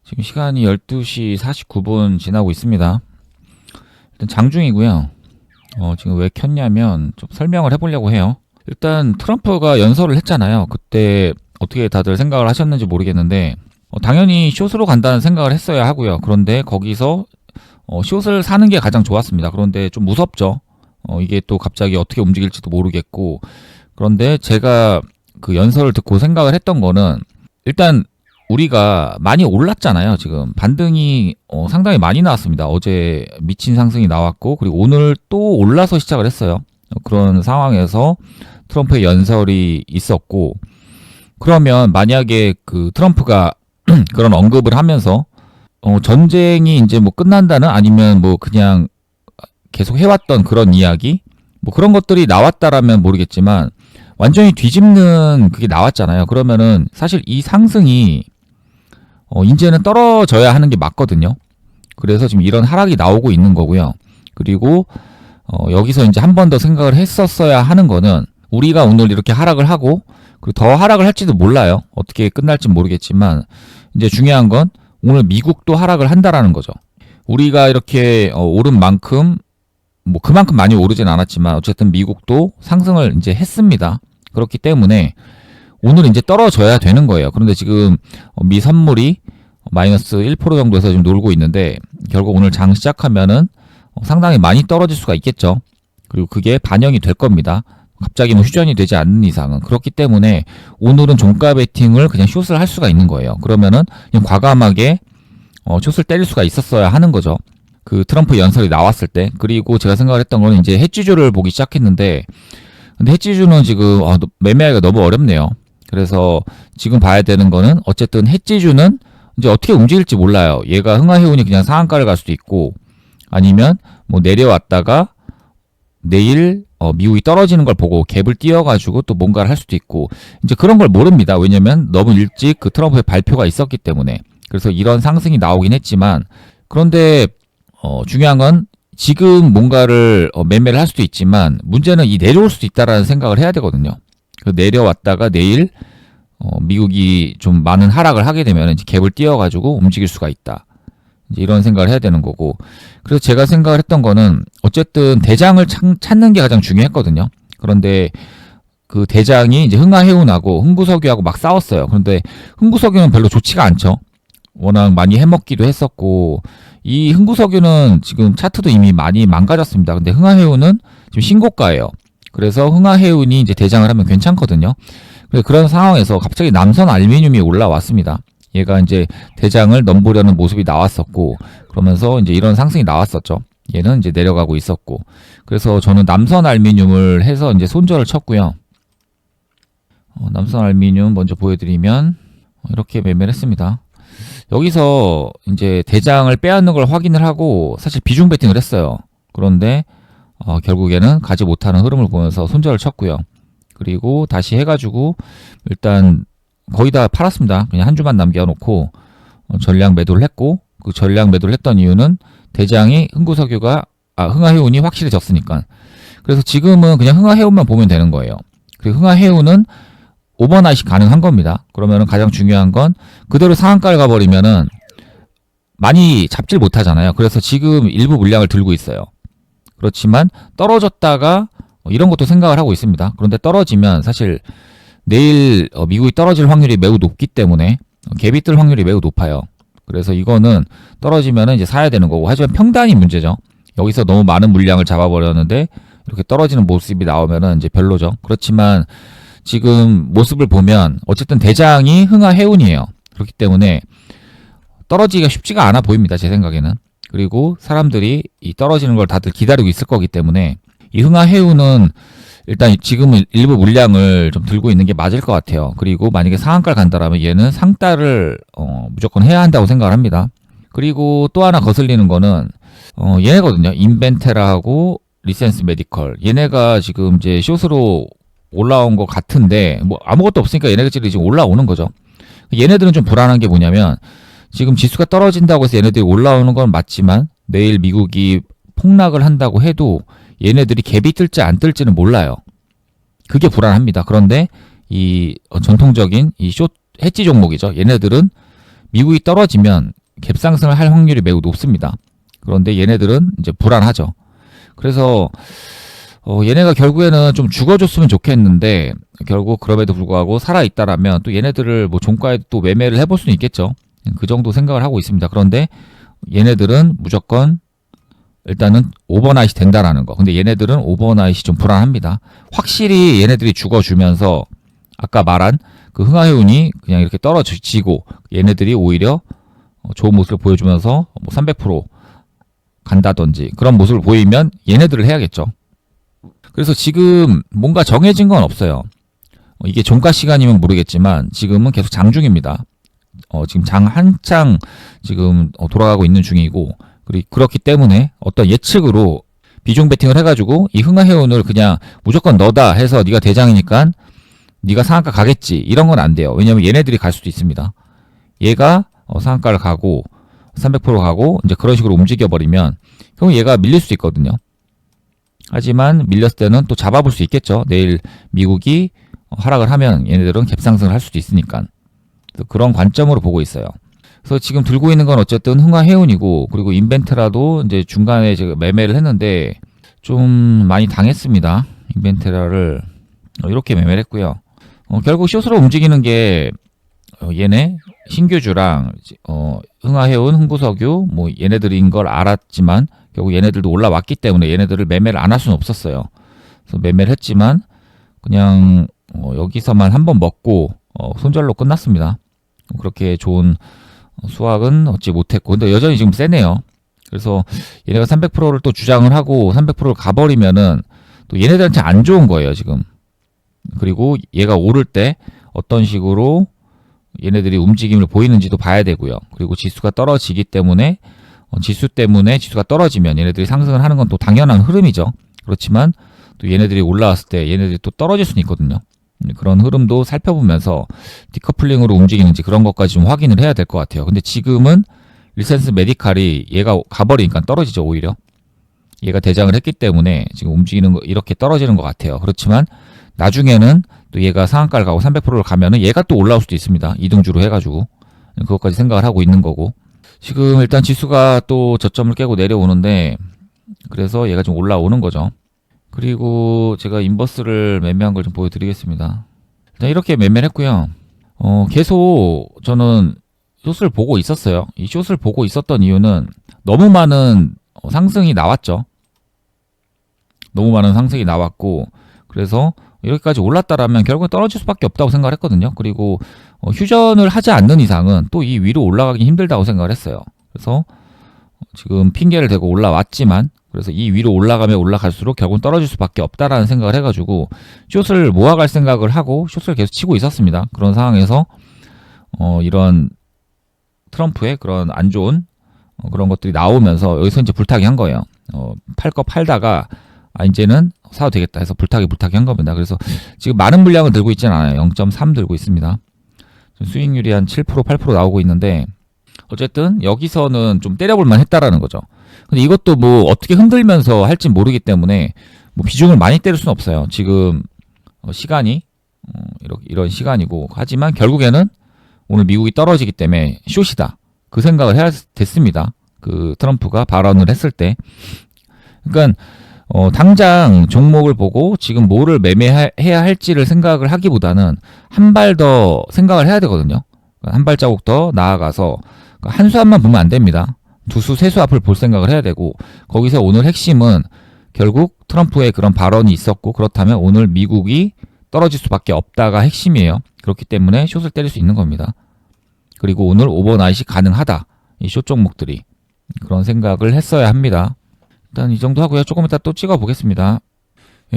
지금 시간이 12시 49분 지나고 있습니다. 일단 장중이고요. 지금 왜 켰냐면 좀 설명을 해보려고 해요. 일단 트럼프가 연설을 했잖아요. 그때 어떻게 다들 생각을 하셨는지 모르겠는데 당연히 숏으로 간다는 생각을 했어야 하고요. 그런데 거기서 숏을 사는 게 가장 좋았습니다. 그런데 좀 무섭죠. 이게 또 갑자기 어떻게 움직일지도 모르겠고, 그런데 제가 그 연설을 듣고 생각을 했던 거는, 일단 우리가 많이 올랐잖아요. 지금 반등이 상당히 많이 나왔습니다. 어제 미친 상승이 나왔고, 그리고 오늘 또 올라서 시작을 했어요. 그런 상황에서 트럼프의 연설이 있었고, 그러면 만약에 그 트럼프가 그런 언급을 하면서 전쟁이 이제 뭐 끝난다는, 아니면 뭐 그냥 계속 해왔던 그런 이야기, 뭐 그런 것들이 나왔다라면 모르겠지만 완전히 뒤집는 그게 나왔잖아요. 그러면은 사실 이 상승이 이제는 떨어져야 하는 게 맞거든요. 그래서 지금 이런 하락이 나오고 있는 거고요. 그리고 여기서 이제 한 번 더 생각을 했었어야 하는 거는, 우리가 오늘 이렇게 하락을 하고 그리고 더 하락을 할지도 몰라요. 어떻게 끝날지 모르겠지만 이제 중요한 건 오늘 미국도 하락을 한다라는 거죠. 우리가 이렇게 오른 만큼 뭐 그만큼 많이 오르진 않았지만 어쨌든 미국도 상승을 이제 했습니다. 그렇기 때문에 오늘 이제 떨어져야 되는 거예요. 그런데 지금 미 선물이 마이너스 1% 정도에서 지금 놀고 있는데, 결국 오늘 장 시작하면은 상당히 많이 떨어질 수가 있겠죠. 그리고 그게 반영이 될 겁니다. 갑자기 뭐 휴전이 되지 않는 이상은. 그렇기 때문에 오늘은 종가 베팅을 그냥 숏을 할 수가 있는 거예요. 그러면은 그냥 과감하게 숏을 때릴 수가 있었어야 하는 거죠. 그 트럼프 연설이 나왔을 때. 그리고 제가 생각을 했던 거는 이제 해지주를 보기 시작했는데, 근데 해지주는 지금 매매하기가 너무 어렵네요. 그래서 지금 봐야 되는 거는, 어쨌든 해지주는 이제 어떻게 움직일지 몰라요. 얘가 흥하해운이 그냥 상한가를 갈 수도 있고, 아니면 뭐 내려왔다가 내일 미국이 떨어지는 걸 보고 갭을 띄워가지고 또 뭔가를 할 수도 있고, 이제 그런 걸 모릅니다. 왜냐면 너무 일찍 그 트럼프의 발표가 있었기 때문에. 그래서 이런 상승이 나오긴 했지만, 그런데 중요한 건 지금 뭔가를 매매를 할 수도 있지만, 문제는 이 내려올 수도 있다라는 생각을 해야 되거든요. 내려왔다가 내일 미국이 좀 많은 하락을 하게 되면 이제 갭을 띄워가지고 움직일 수가 있다. 이제 이런 생각을 해야 되는 거고, 그래서 제가 생각을 했던 거는 어쨌든 대장을 찾는 게 가장 중요했거든요. 그런데 그 대장이 이제 흥하해운하고 흥부석유하고 막 싸웠어요. 그런데 흥부석유는 별로 좋지가 않죠. 워낙 많이 해먹기도 했었고, 이 흥부석유는 지금 차트도 이미 많이 망가졌습니다. 근데 흥하해운은 지금 신고가예요. 그래서 흥하해운이 이제 대장을 하면 괜찮거든요. 그래서 그런 상황에서 갑자기 남선 알루미늄이 올라왔습니다. 얘가 이제 대장을 넘보려는 모습이 나왔었고, 그러면서 이제 이런 상승이 나왔었죠. 얘는 이제 내려가고 있었고, 그래서 저는 남선 알루미늄을 해서 이제 손절을 쳤고요. 남선 알루미늄 먼저 보여드리면 이렇게 매매를 했습니다. 여기서 이제 대장을 빼앗는 걸 확인을 하고 사실 비중 베팅을 했어요. 그런데 결국에는 가지 못하는 흐름을 보면서 손절을 쳤고요. 그리고 다시 해가지고 일단 거의 다 팔았습니다. 그냥 한 주만 남겨놓고 전량 매도를 했고, 그 전량 매도를 했던 이유는 대장이 흥하해운이 확실히 졌으니까. 그래서 지금은 그냥 흥하해운만 보면 되는 거예요. 그리고 흥하해운은 오버나잇이 가능한 겁니다. 그러면은 가장 중요한 건 그대로 상한가를 가버리면은 많이 잡질 못하잖아요. 그래서 지금 일부 물량을 들고 있어요. 그렇지만 떨어졌다가 이런 것도 생각을 하고 있습니다. 그런데 떨어지면 사실 내일 미국이 떨어질 확률이 매우 높기 때문에 갭이 뜰 확률이 매우 높아요. 그래서 이거는 떨어지면은 이제 사야 되는 거고, 하지만 평단이 문제죠. 여기서 너무 많은 물량을 잡아버렸는데 이렇게 떨어지는 모습이 나오면은 이제 별로죠. 그렇지만 지금 모습을 보면 어쨌든 대장이 흥하해운이에요. 그렇기 때문에 떨어지기가 쉽지가 않아 보입니다. 제 생각에는. 그리고 사람들이 이 떨어지는 걸 다들 기다리고 있을 거기 때문에 이 흥하해운은 일단 지금은 일부 물량을 좀 들고 있는 게 맞을 것 같아요. 그리고 만약에 상한가를 간다라면 얘는 상따를 무조건 해야 한다고 생각을 합니다. 그리고 또 하나 거슬리는 거는 얘네거든요. 인벤테라하고 리센스 메디컬. 얘네가 지금 이제 숏으로 올라온 것 같은데 뭐 아무것도 없으니까 얘네들이 지금 올라오는 거죠. 얘네들은 좀 불안한 게 뭐냐면, 지금 지수가 떨어진다고 해서 얘네들이 올라오는 건 맞지만 내일 미국이 폭락을 한다고 해도 얘네들이 갭이 뜰지 안 뜰지는 몰라요. 그게 불안합니다. 그런데 이 전통적인 이 숏 해지 종목이죠. 얘네들은 미국이 떨어지면 갭상승을 할 확률이 매우 높습니다. 그런데 얘네들은 이제 불안하죠. 그래서 얘네가 결국에는 좀 죽어줬으면 좋겠는데 결국 그럼에도 불구하고 살아있다라면 또 얘네들을 뭐 종가에 또 매매를 해볼 수는 있겠죠. 그 정도 생각을 하고 있습니다. 그런데 얘네들은 무조건 일단은 오버나잇이 된다라는 거. 근데 얘네들은 오버나잇이 좀 불안합니다. 확실히 얘네들이 죽어주면서 아까 말한 그 흥하해운이 그냥 이렇게 떨어지고 얘네들이 오히려 좋은 모습을 보여주면서 뭐 300% 간다든지 그런 모습을 보이면 얘네들을 해야겠죠. 그래서 지금 뭔가 정해진 건 없어요. 이게 종가 시간이면 모르겠지만 지금은 계속 장중입니다. 지금 장 한창 지금 돌아가고 있는 중이고 그렇기 때문에 어떤 예측으로 비중 베팅을 해가지고 이 흥하해운을 그냥 무조건 너다 해서 네가 대장이니까 네가 상한가 가겠지 이런 건 안 돼요. 왜냐면 얘네들이 갈 수도 있습니다. 얘가 상한가를 가고 300% 가고 이제 그런 식으로 움직여버리면 그럼 얘가 밀릴 수 있거든요. 하지만 밀렸을 때는 또 잡아볼 수 있겠죠. 내일 미국이 하락을 하면 얘네들은 갭상승을 할 수도 있으니까 그런 관점으로 보고 있어요. 그래서 지금 들고 있는 건 어쨌든 흥하해운이고 그리고 인벤테라도 이제 중간에 제가 매매를 했는데 좀 많이 당했습니다. 인벤테라를 이렇게 매매를 했고요. 결국 숏으로 움직이는 게 얘네 신규주랑 흥하해운, 흥부석유 뭐 얘네들인 걸 알았지만 결국 얘네들도 올라왔기 때문에 얘네들을 매매를 안 할 수는 없었어요. 그래서 매매를 했지만 그냥 여기서만 한번 먹고 손절로 끝났습니다. 그렇게 좋은 수확은 얻지 못했고 근데 여전히 지금 세네요. 그래서 얘네가 300%를 또 주장을 하고 300%를 가버리면은 또 얘네들한테 안 좋은 거예요 지금. 그리고 얘가 오를 때 어떤 식으로 얘네들이 움직임을 보이는지도 봐야 되고요. 그리고 지수가 떨어지기 때문에 지수 때문에 지수가 떨어지면 얘네들이 상승을 하는 건 또 당연한 흐름이죠. 그렇지만 또 얘네들이 올라왔을 때 얘네들이 또 떨어질 수는 있거든요. 그런 흐름도 살펴보면서 디커플링으로 움직이는지 그런 것까지 좀 확인을 해야 될 것 같아요. 근데 지금은 리센스 메디칼이 얘가 가버리니까 떨어지죠. 오히려 얘가 대장을 했기 때문에 지금 움직이는 거 이렇게 떨어지는 것 같아요. 그렇지만 나중에는 또 얘가 상한가를 가고 300%를 가면은 얘가 또 올라올 수도 있습니다. 이등주로 해가지고 그것까지 생각을 하고 있는 거고 지금 일단 지수가 또 저점을 깨고 내려오는데 그래서 얘가 좀 올라오는 거죠. 그리고 제가 인버스를 매매한 걸 좀 보여드리겠습니다. 일단 이렇게 매매를 했고요. 계속 저는 숏을 보고 있었어요. 이 숏을 보고 있었던 이유는 너무 많은 상승이 나왔죠. 너무 많은 상승이 나왔고 그래서 여기까지 올랐다라면 결국은 떨어질 수밖에 없다고 생각을 했거든요. 그리고 휴전을 하지 않는 이상은 또 이 위로 올라가기 힘들다고 생각을 했어요. 그래서 지금 핑계를 대고 올라왔지만 그래서 이 위로 올라가면 올라갈수록 결국은 떨어질 수밖에 없다라는 생각을 해가지고 숏을 모아갈 생각을 하고 숏을 계속 치고 있었습니다. 그런 상황에서 이런 트럼프의 그런 안 좋은 그런 것들이 나오면서 여기서 이제 불타기 한 거예요. 팔 거 팔다가 이제는 사도 되겠다 해서 불타기 한 겁니다. 그래서 지금 많은 물량을 들고 있지는 않아요. 0.3 들고 있습니다. 수익률이 한 7%, 8% 나오고 있는데 어쨌든 여기서는 좀 때려볼만 했다라는 거죠. 근데 이것도 뭐 어떻게 흔들면서 할지 모르기 때문에 뭐 비중을 많이 때릴 수는 없어요. 지금 시간이 이런 시간이고 하지만 결국에는 오늘 미국이 떨어지기 때문에 숏이다. 그 생각을 해야 됐습니다. 그 트럼프가 발언을 했을 때. 그러니까 당장 종목을 보고 지금 뭐를 매매해야 할지를 생각을 하기보다는 한 발 더 생각을 해야 되거든요. 한 발자국 더 나아가서 한 수 앞만 보면 안 됩니다. 두 수, 세 수 앞을 볼 생각을 해야 되고 거기서 오늘 핵심은 결국 트럼프의 그런 발언이 있었고 그렇다면 오늘 미국이 떨어질 수밖에 없다가 핵심이에요. 그렇기 때문에 숏을 때릴 수 있는 겁니다. 그리고 오늘 오버나잇이 가능하다. 이 숏 종목들이 그런 생각을 했어야 합니다. 일단 이 정도 하고요. 조금 이따 또 찍어 보겠습니다.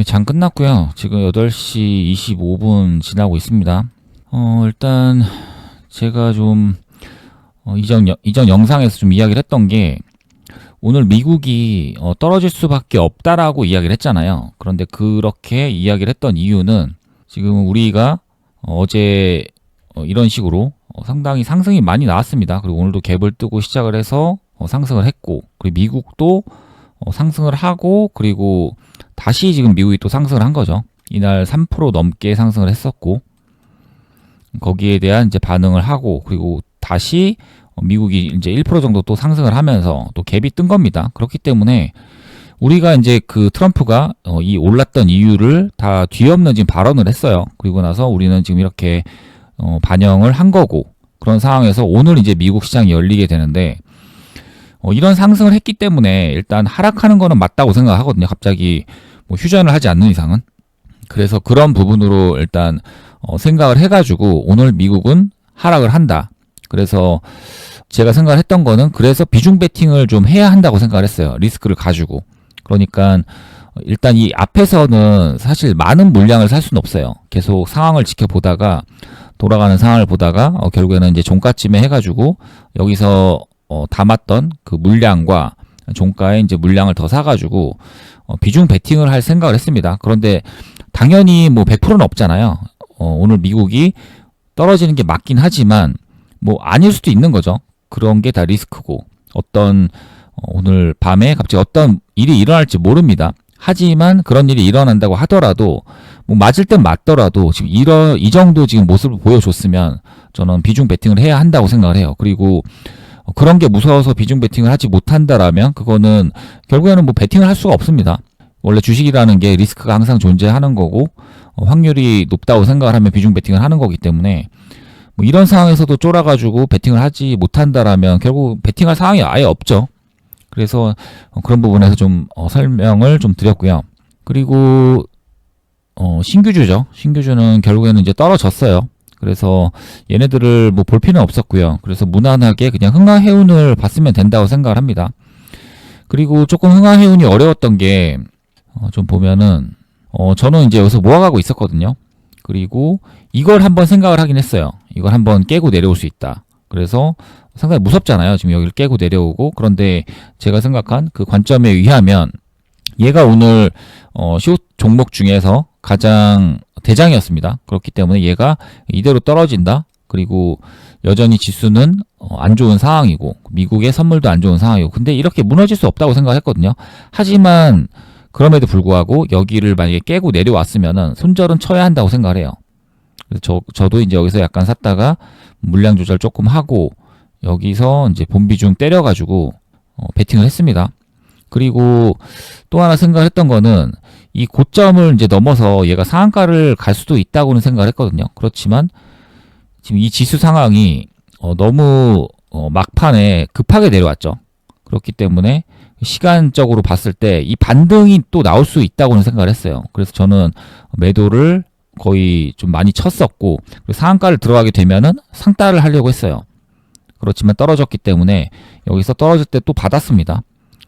장 끝났고요. 지금 8시 25분 지나고 있습니다. 일단 제가 좀 이전 영상에서 좀 이야기를 했던 게 오늘 미국이 떨어질 수밖에 없다라고 이야기를 했잖아요. 그런데 그렇게 이야기를 했던 이유는 지금 우리가 어제 이런 식으로 상당히 상승이 많이 나왔습니다. 그리고 오늘도 갭을 뜨고 시작을 해서 상승을 했고 그리고 미국도 상승을 하고 그리고 다시 지금 미국이 또 상승을 한 거죠. 이날 3% 넘게 상승을 했었고 거기에 대한 이제 반응을 하고 그리고 다시 미국이 이제 1% 정도 또 상승을 하면서 또 갭이 뜬 겁니다. 그렇기 때문에 우리가 이제 그 트럼프가 이 올랐던 이유를 다 뒤엎는 지금 발언을 했어요. 그리고 나서 우리는 지금 이렇게 반영을 한 거고, 그런 상황에서 오늘 이제 미국 시장이 열리게 되는데, 이런 상승을 했기 때문에 일단 하락하는 거는 맞다고 생각하거든요. 갑자기 뭐 휴전을 하지 않는 이상은. 그래서 그런 부분으로 일단 생각을 해가지고 오늘 미국은 하락을 한다. 그래서 제가 생각을 했던 거는, 그래서 비중 베팅을 좀 해야 한다고 생각을 했어요. 리스크를 가지고. 그러니까 일단 이 앞에서는 사실 많은 물량을 살 수는 없어요. 계속 상황을 지켜보다가, 돌아가는 상황을 보다가 결국에는 이제 종가쯤에 해가지고 여기서 담았던 그 물량과 종가에 이제 물량을 더 사가지고 비중 베팅을 할 생각을 했습니다. 그런데 당연히 뭐 100%는 없잖아요. 오늘 미국이 떨어지는 게 맞긴 하지만 뭐 아닐 수도 있는 거죠. 그런 게 다 리스크고, 어떤 오늘 밤에 갑자기 어떤 일이 일어날지 모릅니다. 하지만 그런 일이 일어난다고 하더라도, 뭐 맞을 땐 맞더라도 지금 이 정도 지금 모습을 보여줬으면 저는 비중 베팅을 해야 한다고 생각을 해요. 그리고 그런 게 무서워서 비중 베팅을 하지 못한다라면 그거는 결국에는 뭐 베팅을 할 수가 없습니다. 원래 주식이라는 게 리스크가 항상 존재하는 거고, 확률이 높다고 생각을 하면 비중 베팅을 하는 거기 때문에, 뭐 이런 상황에서도 쫄아가지고 베팅을 하지 못한다라면 결국 베팅할 상황이 아예 없죠. 그래서 그런 부분에서 좀 설명을 좀 드렸고요. 그리고 신규주죠. 신규주는 결국에는 이제 떨어졌어요. 그래서 얘네들을 뭐 볼 필요는 없었고요. 그래서 무난하게 그냥 흥하해운을 봤으면 된다고 생각을 합니다. 그리고 조금 흥하해운이 어려웠던 게 좀 보면은 저는 이제 여기서 모아가고 있었거든요. 그리고 이걸 한번 생각을 하긴 했어요. 이걸 한번 깨고 내려올 수 있다. 그래서 상당히 무섭잖아요. 지금 여기를 깨고 내려오고. 그런데 제가 생각한 그 관점에 의하면 얘가 오늘 숏 종목 중에서 가장 대장이었습니다. 그렇기 때문에 얘가 이대로 떨어진다. 그리고 여전히 지수는 안 좋은 상황이고, 미국의 선물도 안 좋은 상황이고, 근데 이렇게 무너질 수 없다고 생각했거든요. 하지만 그럼에도 불구하고 여기를 만약에 깨고 내려왔으면은 손절은 쳐야 한다고 생각을 해요. 그래서 저도 이제 여기서 약간 샀다가 물량 조절 조금 하고 여기서 이제 본비중 때려가지고 베팅을 했습니다. 그리고 또 하나 생각을 했던 거는, 이 고점을 이제 넘어서 얘가 상한가를 갈 수도 있다고는 생각을 했거든요. 그렇지만 지금 이 지수 상황이 너무 막판에 급하게 내려왔죠. 그렇기 때문에 시간적으로 봤을 때 이 반등이 또 나올 수 있다고는 생각을 했어요. 그래서 저는 매도를 거의 좀 많이 쳤었고, 그리고 상한가를 들어가게 되면은 상따를 하려고 했어요. 그렇지만 떨어졌기 때문에 여기서 떨어질 때 또 받았습니다.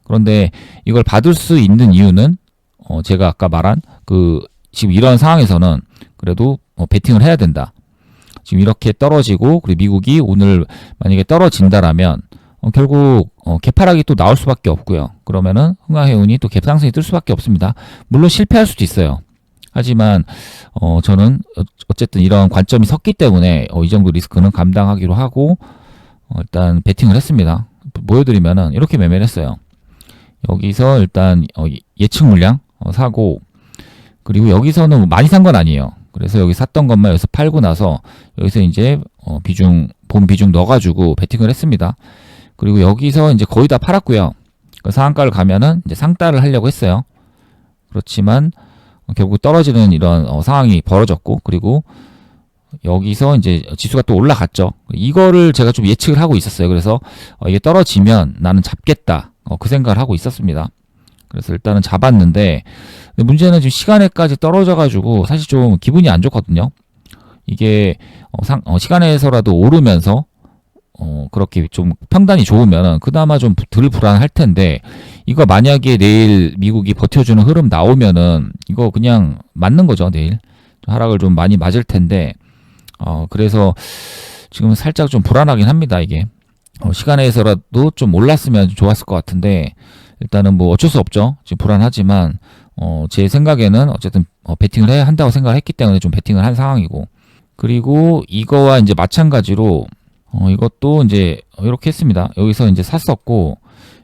그런데 이걸 받을 수 있는 이유는 제가 아까 말한 지금 이런 상황에서는 그래도 베팅을 해야 된다. 지금 이렇게 떨어지고, 그리고 미국이 오늘 만약에 떨어진다라면 결국 개파락이 또 나올 수밖에 없고요. 그러면은 흥하해운이 또 갭상승이 뜰 수밖에 없습니다. 물론 실패할 수도 있어요. 하지만 저는 어쨌든 이런 관점이 섰기 때문에 이 정도 리스크는 감당하기로 하고 일단 베팅을 했습니다. 보여드리면은 이렇게 매매를 했어요. 여기서 일단 예측 물량 사고, 그리고 여기서는 많이 산 건 아니에요. 그래서 여기 샀던 것만 여기서 팔고 나서 여기서 이제 본 비중 넣어가지고 베팅을 했습니다. 그리고 여기서 이제 거의 다 팔았고요. 그 상한가를 가면은 이제 상따를 하려고 했어요. 그렇지만 결국 떨어지는 이런 상황이 벌어졌고, 그리고 여기서 이제 지수가 또 올라갔죠. 이거를 제가 좀 예측을 하고 있었어요. 그래서 이게 떨어지면 나는 잡겠다. 그 생각을 하고 있었습니다. 그래서 일단은 잡았는데, 문제는 지금 시간에까지 떨어져가지고 사실 좀 기분이 안 좋거든요. 이게 시간에서라도 오르면서 그렇게 좀 평단이 좋으면은 그나마 좀 덜 불안할 텐데, 이거 만약에 내일 미국이 버텨주는 흐름 나오면은 이거 그냥 맞는 거죠. 내일 하락을 좀 많이 맞을 텐데, 그래서 지금 살짝 좀 불안하긴 합니다. 이게 시간에서라도 좀 올랐으면 좋았을 것 같은데, 일단은 뭐 어쩔 수 없죠. 지금 불안하지만 제 생각에는 어쨌든 베팅을 해야 한다고 생각을 했기 때문에 좀 베팅을 한 상황이고, 그리고 이거와 이제 마찬가지로 이것도 이제 이렇게 했습니다. 여기서 이제 샀었고,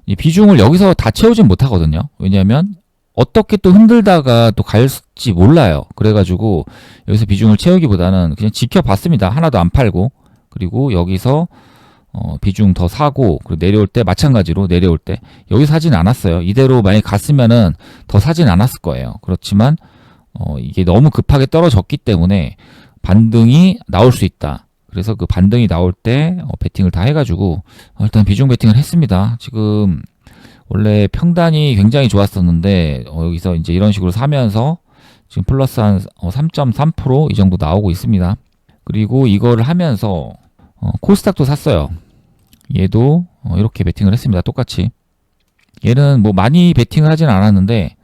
이 비중을 여기서 다 채우진 못하거든요. 왜냐하면 어떻게 또 흔들다가 또 갈지 몰라요. 그래가지고 여기서 비중을 채우기보다는 그냥 지켜봤습니다. 하나도 안 팔고, 그리고 여기서 비중 더 사고, 그리고 내려올 때 마찬가지로 내려올 때 여기 사진 않았어요. 이대로 만약에 갔으면은 더 사진 않았을 거예요. 그렇지만 이게 너무 급하게 떨어졌기 때문에 반등이 나올 수 있다. 그래서 그 반등이 나올 때 베팅을 다 해가지고 일단 비중 베팅을 했습니다. 지금 원래 평단이 굉장히 좋았었는데 여기서 이제 이런 식으로 사면서 지금 플러스 한 3.3% 이 정도 나오고 있습니다. 그리고 이거를 하면서 코스닥도 샀어요. 얘도 이렇게 베팅을 했습니다. 똑같이. 얘는 뭐 많이 베팅을 하진 않았는데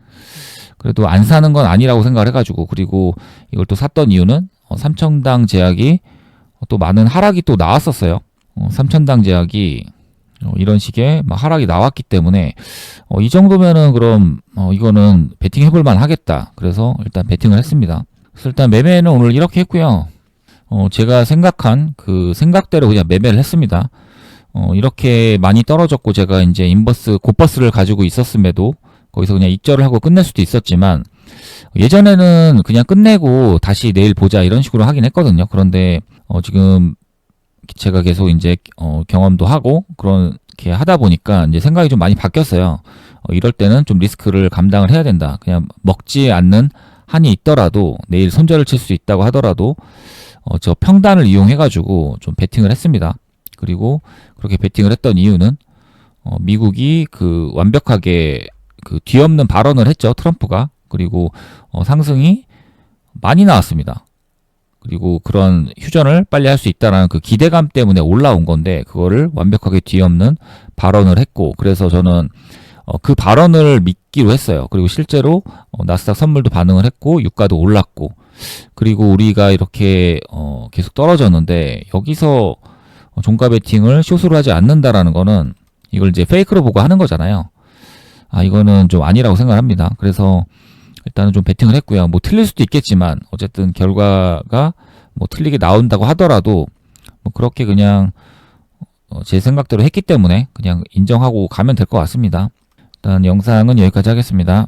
그래도 안 사는 건 아니라고 생각을 해가지고, 그리고 이걸 또 샀던 이유는 삼천당 제약이 또 많은 하락이 또 나왔었어요. 삼천당 제약이 이런 식의 막 하락이 나왔기 때문에 이 정도면은 그럼 이거는 베팅 해볼 만 하겠다. 그래서 일단 베팅을 했습니다. 그래서 일단 매매는 오늘 이렇게 했고요. 제가 생각한 그 생각대로 그냥 매매를 했습니다. 이렇게 많이 떨어졌고 제가 이제 인버스 곧버스를 가지고 있었음에도 거기서 그냥 익절을 하고 끝낼 수도 있었지만, 예전에는 그냥 끝내고 다시 내일 보자 이런 식으로 하긴 했거든요. 그런데 지금 제가 계속 이제 경험도 하고 그렇게 하다 보니까 이제 생각이 좀 많이 바뀌었어요. 이럴 때는 좀 리스크를 감당을 해야 된다. 그냥 먹지 않는 한이 있더라도 내일 손절을 칠 수 있다고 하더라도 저 평단을 이용해 가지고 좀 베팅을 했습니다. 그리고 그렇게 베팅을 했던 이유는 미국이 그 완벽하게 그 뒤엎는 발언을 했죠, 트럼프가. 그리고 상승이 많이 나왔습니다. 그리고 그런 휴전을 빨리 할 수 있다라는 그 기대감 때문에 올라온 건데 그거를 완벽하게 뒤엎는 발언을 했고, 그래서 저는 그 발언을 믿기로 했어요. 그리고 실제로 나스닥 선물도 반응을 했고 유가도 올랐고, 그리고 우리가 이렇게 계속 떨어졌는데 여기서 종가 베팅을 숏으로 하지 않는다라는 거는 이걸 이제 페이크로 보고 하는 거잖아요. 이거는 좀 아니라고 생각합니다. 그래서 일단은 좀 베팅을 했고요. 뭐 틀릴 수도 있겠지만 어쨌든 결과가 뭐 틀리게 나온다고 하더라도 뭐 그렇게 그냥 제 생각대로 했기 때문에 그냥 인정하고 가면 될 것 같습니다. 일단 영상은 여기까지 하겠습니다.